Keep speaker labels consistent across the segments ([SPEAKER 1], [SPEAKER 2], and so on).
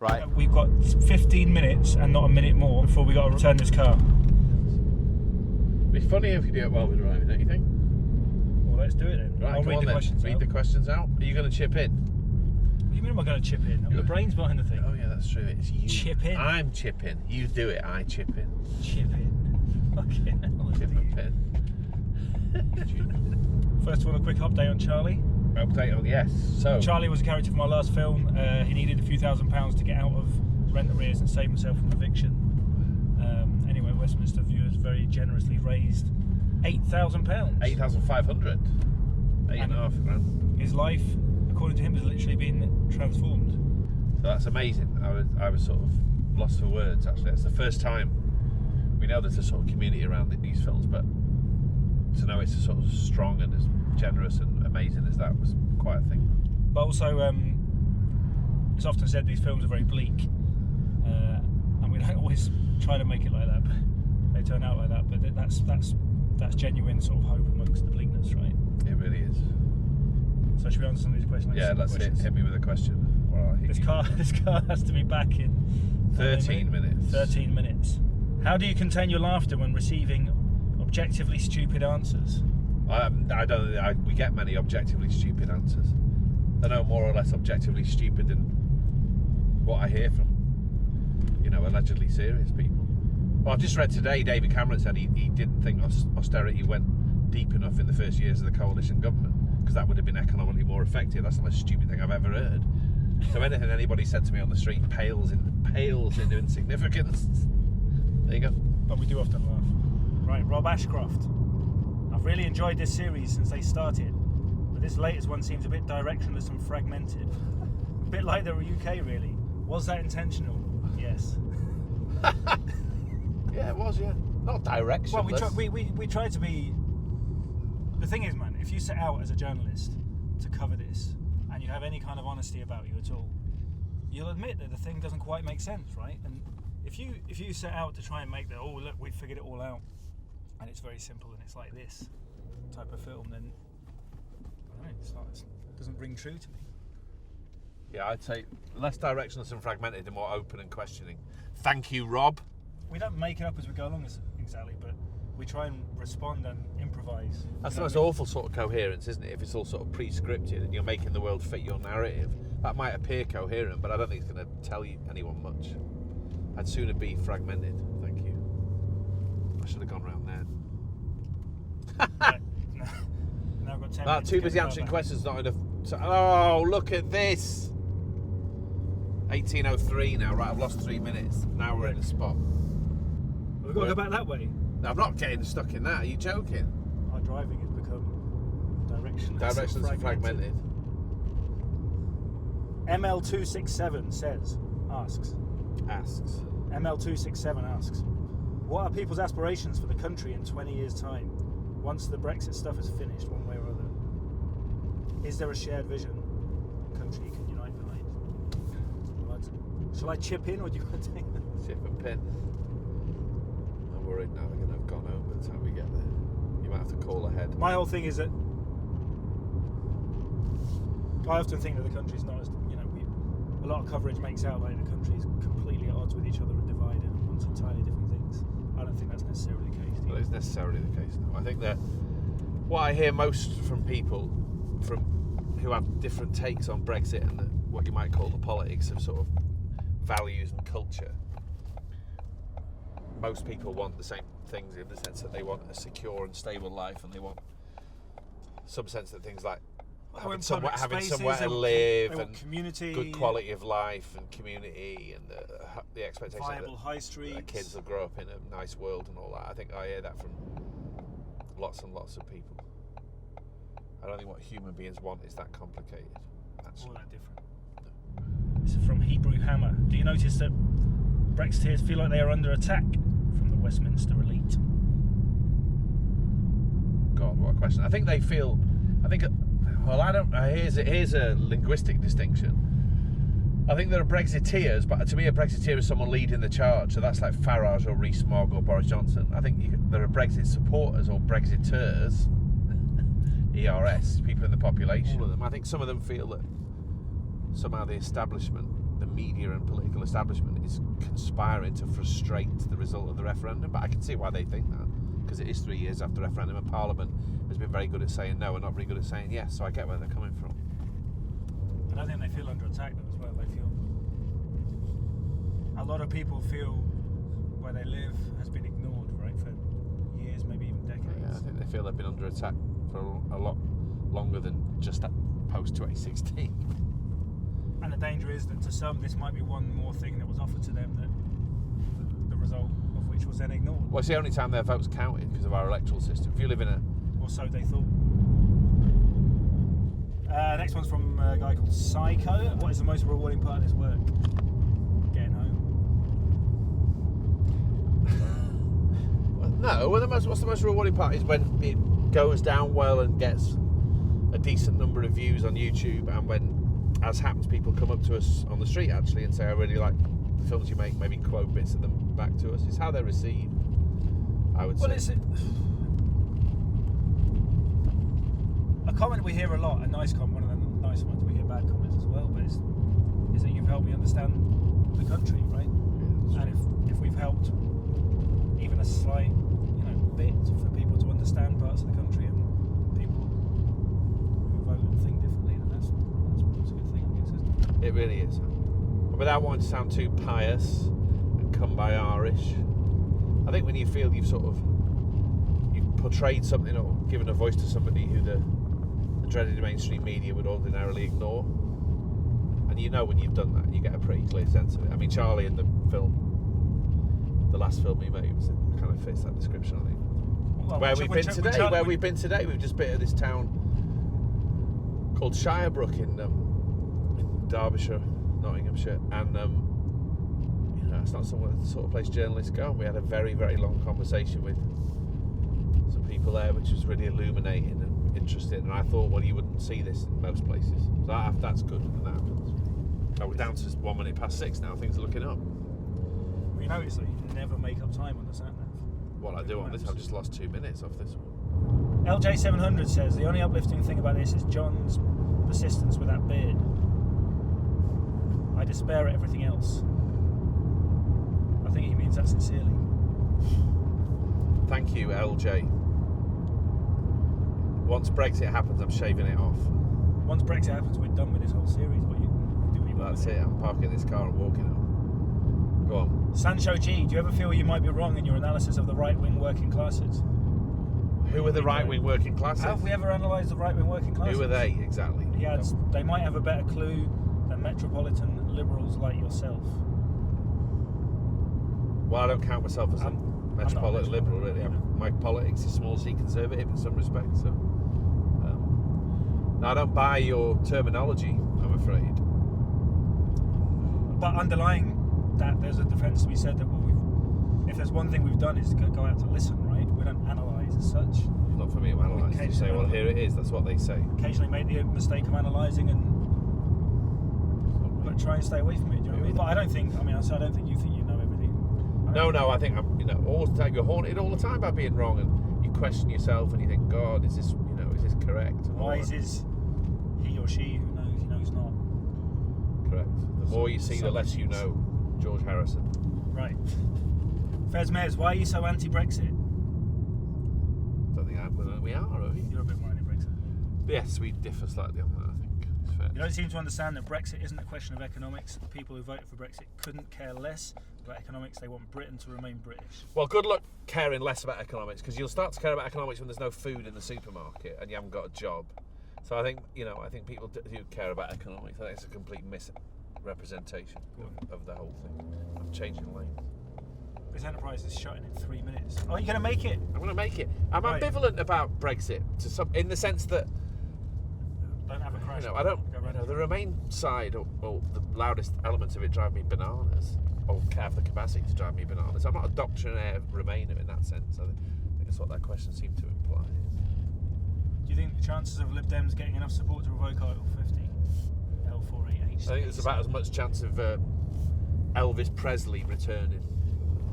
[SPEAKER 1] Right.
[SPEAKER 2] We've got 15 minutes and not a minute more before we got to return this car.
[SPEAKER 1] It'd be funny if you do it while we're driving, don't you think?
[SPEAKER 2] Well, let's do it then.
[SPEAKER 1] Right,
[SPEAKER 2] I'll read the questions
[SPEAKER 1] Read
[SPEAKER 2] out.
[SPEAKER 1] the questions out. Are you going to chip in?
[SPEAKER 2] What do you mean am I going to chip in? I'm the brains behind the thing.
[SPEAKER 1] Oh yeah, that's true. It's you.
[SPEAKER 2] Chip in?
[SPEAKER 1] I'm chipping. You do it, I chip in.
[SPEAKER 2] Chip in. Okay.
[SPEAKER 1] Chip and pin.
[SPEAKER 2] First of all, a quick update on Charlie.
[SPEAKER 1] Update on, yes. So,
[SPEAKER 2] Charlie was a character from my last film. He needed a few £1,000s to get out of rent arrears and save himself from eviction. Anyway, Westminster viewers very generously raised £8,000.
[SPEAKER 1] 8,500. £8.5 grand.
[SPEAKER 2] His life, according to him, has literally been transformed.
[SPEAKER 1] So that's amazing. I was sort of lost for words, actually. It's the first time we know there's a sort of community around these films, but to know it's as sort of strong and as generous and amazing as that was quite a thing.
[SPEAKER 2] But also, it's often said these films are very bleak, and we don't always try to make it like that, but they turn out like that. But that's genuine sort of hope amongst the bleakness, right?
[SPEAKER 1] It really is.
[SPEAKER 2] So should we answer some of these questions?
[SPEAKER 1] Yeah, let's hit me with a question. Well,
[SPEAKER 2] This car has to be back in
[SPEAKER 1] 13 minutes.
[SPEAKER 2] 13 minutes. How do you contain your laughter when receiving objectively stupid answers?
[SPEAKER 1] We get many objectively stupid answers. They're no more or less objectively stupid than what I hear from, allegedly serious people. Well, I've just read today David Cameron said he didn't think austerity went deep enough in the first years of the coalition government because that would have been economically more effective. That's the most stupid thing I've ever heard. So anything anybody said to me on the street pales into insignificance. There you go.
[SPEAKER 2] But we do often laugh. Right, Rob Ashcroft. I've really enjoyed this series since they started, but this latest one seems a bit directionless and fragmented. A bit like the UK, really. Was that intentional? Yes.
[SPEAKER 1] Yeah, it was, yeah. Not directionless.
[SPEAKER 2] Well, we tried to be... The thing is, man, if you set out as a journalist to cover this, and you have any kind of honesty about you at all, you'll admit that the thing doesn't quite make sense, right? And if you set out to try and make look, we figured it all out, and it's very simple, and it's like this type of film, then I don't know, it doesn't ring true to me.
[SPEAKER 1] Yeah, I'd say less directionless and fragmented and more open and questioning. Thank you, Rob.
[SPEAKER 2] We don't make it up as we go along, exactly, but we try and respond and improvise.
[SPEAKER 1] That's the most awful sort of coherence, isn't it? If it's all sort of pre-scripted and you're making the world fit your narrative, that might appear coherent, but I don't think it's going to tell anyone much. I'd sooner be fragmented. Thank you. I should have gone round there.
[SPEAKER 2] Right. Now I've got 10 minutes.
[SPEAKER 1] Too busy answering questions, not enough. Oh, look at this. 18:03 now. Right, I've lost 3 minutes. Now we're in a spot.
[SPEAKER 2] We've got to go back that way.
[SPEAKER 1] I'm not getting stuck in that. Are you joking?
[SPEAKER 2] Our driving has become directionless
[SPEAKER 1] And fragmented.
[SPEAKER 2] ML267 asks. ML267 asks, what are people's aspirations for the country in 20 years' time, once the Brexit stuff is finished, one way or other? Is there a shared vision the country can unite behind? Shall I chip in, or do you want to take that?
[SPEAKER 1] Chip and pin. I'm worried now they're going to have gone home by the time we get there. You might have to call ahead.
[SPEAKER 2] My whole thing is that I often think that the country's not as, a lot of coverage makes out like the country's completely at odds with each other and divided and wants entirely different things. I don't think that's necessarily the case.
[SPEAKER 1] Well, it's necessarily the case now. I think that what I hear most from people who have different takes on Brexit and what you might call the politics of sort of values and culture, most people want the same things in the sense that they want a secure and stable life, and they want some sense that things like having somewhere to live and
[SPEAKER 2] community,
[SPEAKER 1] good quality of life and community, and the expectation
[SPEAKER 2] viable
[SPEAKER 1] that
[SPEAKER 2] high streets,
[SPEAKER 1] their kids will grow up in a nice world and all that. I think I hear that from lots and lots of people. I don't think what human beings want is that complicated. That's
[SPEAKER 2] all that different. This is from Hebrew Hammer. Do you notice that Brexiteers feel like they are under attack from the Westminster elite?
[SPEAKER 1] God, what a question. I think they feel... Here's a linguistic distinction. I think there are Brexiteers, but to me a Brexiteer is someone leading the charge, so that's like Farage or Rees-Mogg or Boris Johnson. I think there are Brexit supporters or Brexiters, ERS, people in the population. All of them. I think some of them feel that somehow the establishment the media and political establishment is conspiring to frustrate the result of the referendum. But I can see why they think that, because it is 3 years after the referendum, and Parliament has been very good at saying no and not very good at saying yes. So I get where they're coming from.
[SPEAKER 2] But I think they feel under attack though as well. They feel, a lot of people feel where they live has been ignored, right, for years, maybe even decades.
[SPEAKER 1] Yeah, I think they feel they've been under attack for a lot longer than just that post 2016.
[SPEAKER 2] And the danger is that to some, this might be one more thing that was offered to them that the result of which was then ignored.
[SPEAKER 1] Well, it's the only time their votes counted because of our electoral system. If you live in a...
[SPEAKER 2] Or so they thought. Next one's from a guy called Psycho. What is the most rewarding part of this work? Getting home.
[SPEAKER 1] What's the most rewarding part is when it goes down well and gets a decent number of views on YouTube, and when, as happens, people come up to us on the street actually and say, I really like the films you make, maybe quote bits of them back to us. It's how they're received, I would say.
[SPEAKER 2] Well, a comment we hear a lot, a nice comment, one of the nice ones, we hear bad comments as well, but is that you've helped me understand the country, right?
[SPEAKER 1] Yeah,
[SPEAKER 2] and if we've helped even a slight, bit for people to understand parts of the country and people who vote and think differently, then that's a good thing, I guess, isn't it?
[SPEAKER 1] It really is. Without wanting to sound too pious and come by Irish, I think when you feel you've portrayed something or given a voice to somebody who the dreaded mainstream media would ordinarily ignore, and when you've done that, you get a pretty clear sense of it. I mean, Charlie in the last film he made, kind of fits that description, I think.
[SPEAKER 2] Well,
[SPEAKER 1] Where we've been today, we've just been at this town called Shirebrook in Derbyshire, Nottinghamshire, and it's not the sort of place journalists go. And we had a very, very long conversation with some people there, which was really illuminating and interesting. And I thought, well, you wouldn't see this in most places, so that's good when that happens. So we're down to 1 minute past 6 now. Things are looking up.
[SPEAKER 2] You notice that you can never make up time on the sat nav.
[SPEAKER 1] Well, I do on this. I've just lost 2 minutes off this one.
[SPEAKER 2] LJ700 says the only uplifting thing about this is John's persistence with that beard. I despair at everything else. I think he means that sincerely.
[SPEAKER 1] Thank you, LJ. Once Brexit happens, I'm shaving it off.
[SPEAKER 2] Once Brexit happens, we're done with this whole series.
[SPEAKER 1] That's it. I'm parking this car and walking out. Go on.
[SPEAKER 2] Sancho G, do you ever feel you might be wrong in your analysis of the right-wing working classes?
[SPEAKER 1] Who are the right-wing working classes?
[SPEAKER 2] Have we ever analysed the right-wing working classes?
[SPEAKER 1] Who are they, exactly?
[SPEAKER 2] He adds, they might have a better clue than metropolitan liberals like yourself.
[SPEAKER 1] Well, I don't count myself as a metropolitan liberal, really. My politics is small C conservative in some respects. So, no, I don't buy your terminology, I'm afraid.
[SPEAKER 2] But underlying that, there's a defence to be said that if there's one thing we've done is to go out to listen, right? We don't analyse as such.
[SPEAKER 1] Not for me to analyse. You say, well, here it is. That's what they say.
[SPEAKER 2] Occasionally make the mistake of analysing but try and stay away from it. Do you know what I mean? But I don't think you think you know everything.
[SPEAKER 1] No. I think I'm. All the time you're haunted all the time by being wrong, and you question yourself, and you think, God, is this correct?
[SPEAKER 2] Why is he or she who knows not?
[SPEAKER 1] Correct. The more you see, the less you know. George Harrison.
[SPEAKER 2] Right. Fez Mez, why are you so anti-Brexit?
[SPEAKER 1] Don't think we are we?
[SPEAKER 2] You're a bit more anti-Brexit.
[SPEAKER 1] Yes, we differ slightly on that, I think. It's fair.
[SPEAKER 2] You don't seem to understand that Brexit isn't a question of economics. The people who voted for Brexit couldn't care less about economics. They want Britain to remain British.
[SPEAKER 1] Well, good luck caring less about economics, because you'll start to care about economics when there's no food in the supermarket and you haven't got a job. So I think people do care about economics. I think it's a complete misrepresentation of the whole thing. I'm changing lanes.
[SPEAKER 2] This enterprise is shutting in 3 minutes. Oh, you're going to make it?
[SPEAKER 1] I'm going to make it. I'm ambivalent about Brexit in the sense that
[SPEAKER 2] don't have a crash.
[SPEAKER 1] I don't. The Remain side or the loudest elements of it drive me bananas, or have the capacity to drive me bananas. I'm not a doctrinaire Remainer in that sense. I think that's what that question seemed to imply.
[SPEAKER 2] Do you think the chances of Lib Dems getting enough support to revoke Article 50? L48H.
[SPEAKER 1] I think there's about as much chance of Elvis Presley returning.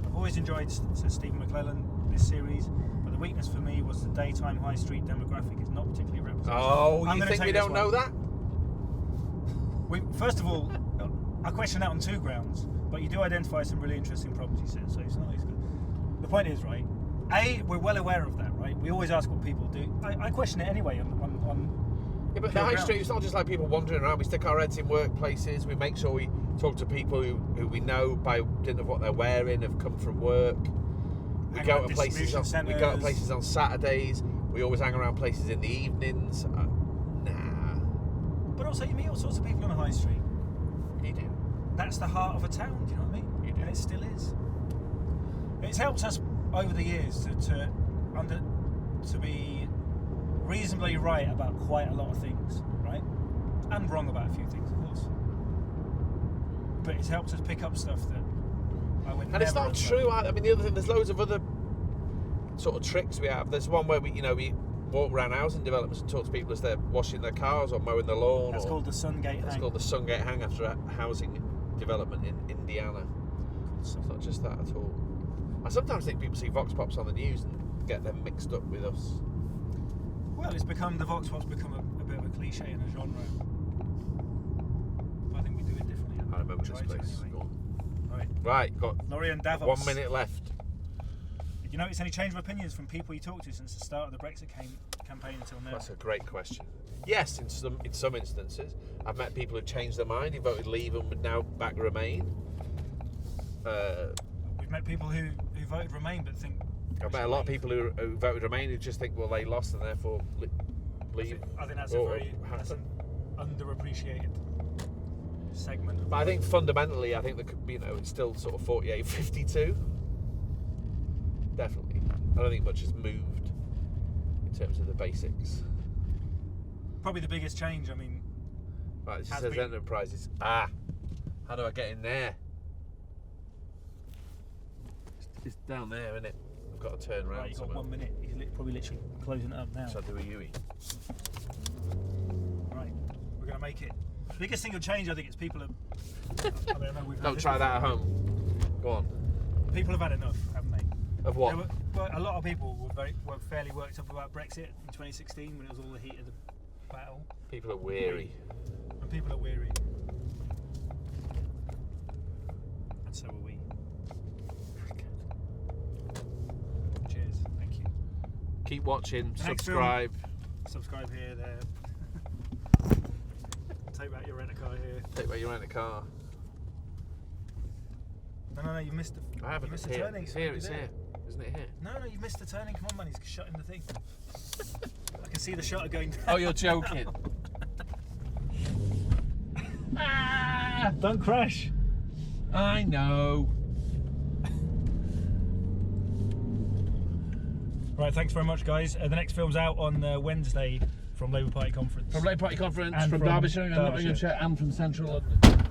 [SPEAKER 2] I've always enjoyed, says Stephen McClellan, this series, but the weakness for me was the daytime high street demographic is not particularly representative.
[SPEAKER 1] Oh, you think we don't know that?
[SPEAKER 2] First of all, I question that on two grounds, but you do identify some really interesting problems, you said, so it's not as good. The point is, right, A, we're well aware of that, right? We always ask what people do. I question it anyway on
[SPEAKER 1] yeah, but the high street, it's not just like people wandering around. We stick our heads in workplaces. We make sure we talk to people who we know by dint of what they're wearing, have come from work. We go to places on Saturdays. We always hang around places in the evenings. Nah.
[SPEAKER 2] But also, you meet all sorts of people on the high street.
[SPEAKER 1] You do.
[SPEAKER 2] That's the heart of a town, do you know what I mean?
[SPEAKER 1] You do.
[SPEAKER 2] And it still is. It's helped us over the years to be reasonably right about quite a lot of things, right? And wrong about a few things, of course. But it's helped us pick up stuff that I would never.
[SPEAKER 1] And it's not true. I mean, the other thing, there's loads of other sort of tricks we have. There's one where we walk around housing developments and talk to people as they're washing their cars or mowing the lawn.
[SPEAKER 2] That's called the Sungate Hang.
[SPEAKER 1] It's called the Sungate Hang after a housing development in Indiana. It's not just that at all. I sometimes think people see Vox Pops on the news and get them mixed up with us.
[SPEAKER 2] Well, the Vox Pop's become a bit of a cliche in a genre. But I think we do it differently.
[SPEAKER 1] I remember this place.
[SPEAKER 2] Anyway.
[SPEAKER 1] Go on.
[SPEAKER 2] Right.
[SPEAKER 1] Right, got
[SPEAKER 2] Laurie and Davos.
[SPEAKER 1] 1 minute left.
[SPEAKER 2] Did you notice any change of opinions from people you talked to since the start of the Brexit campaign until now?
[SPEAKER 1] That's a great question. Yes, in some instances. I've met people who changed their mind, who voted Leave and would now back Remain.
[SPEAKER 2] We've met people who voted Remain but think...
[SPEAKER 1] I've met a lot of people who voted Remain who just think, well, they lost and therefore leave.
[SPEAKER 2] I think that's that's an underappreciated segment.
[SPEAKER 1] But I think fundamentally, I think it's still sort of 48-52. Definitely. I don't think much has moved in terms of the basics.
[SPEAKER 2] Probably the biggest change, I mean...
[SPEAKER 1] Right, it says Enterprises. How do I get in there? It's down there, isn't it? I've got to turn around.
[SPEAKER 2] Right, you've got 1 minute. He's probably literally closing it up now.
[SPEAKER 1] So I'll do a Yui.
[SPEAKER 2] Right, we're going to make it. Biggest single change, I think, is people have... I mean, I know we've
[SPEAKER 1] Don't try that at home. Go on.
[SPEAKER 2] People have had enough, haven't they?
[SPEAKER 1] Of what?
[SPEAKER 2] A lot of people were fairly worked up about Brexit in 2016 when it was all the heat of the battle.
[SPEAKER 1] People are weary.
[SPEAKER 2] And people are weary. And so are we. Cheers. Thank you.
[SPEAKER 1] Keep watching.
[SPEAKER 2] Next
[SPEAKER 1] Subscribe.
[SPEAKER 2] Subscribe here, there. Take back your rent-a-car here.
[SPEAKER 1] Take back your rent-a-car.
[SPEAKER 2] No, you missed the.
[SPEAKER 1] I haven't.
[SPEAKER 2] You missed
[SPEAKER 1] It's
[SPEAKER 2] the
[SPEAKER 1] here.
[SPEAKER 2] turning.
[SPEAKER 1] It's here. It's here. Isn't it here?
[SPEAKER 2] No, you missed the turning. Come on, man, he's shutting the thing. I can see the shutter going down.
[SPEAKER 1] Oh, you're joking.
[SPEAKER 2] Don't crash.
[SPEAKER 1] I know.
[SPEAKER 2] Right, thanks very much, guys. The next film's out on Wednesday from Labour Party Conference.
[SPEAKER 1] From Labour Party Conference,
[SPEAKER 2] And
[SPEAKER 1] from
[SPEAKER 2] from
[SPEAKER 1] Derbyshire and
[SPEAKER 2] Derbyshire.
[SPEAKER 1] Nottinghamshire, and from Central London.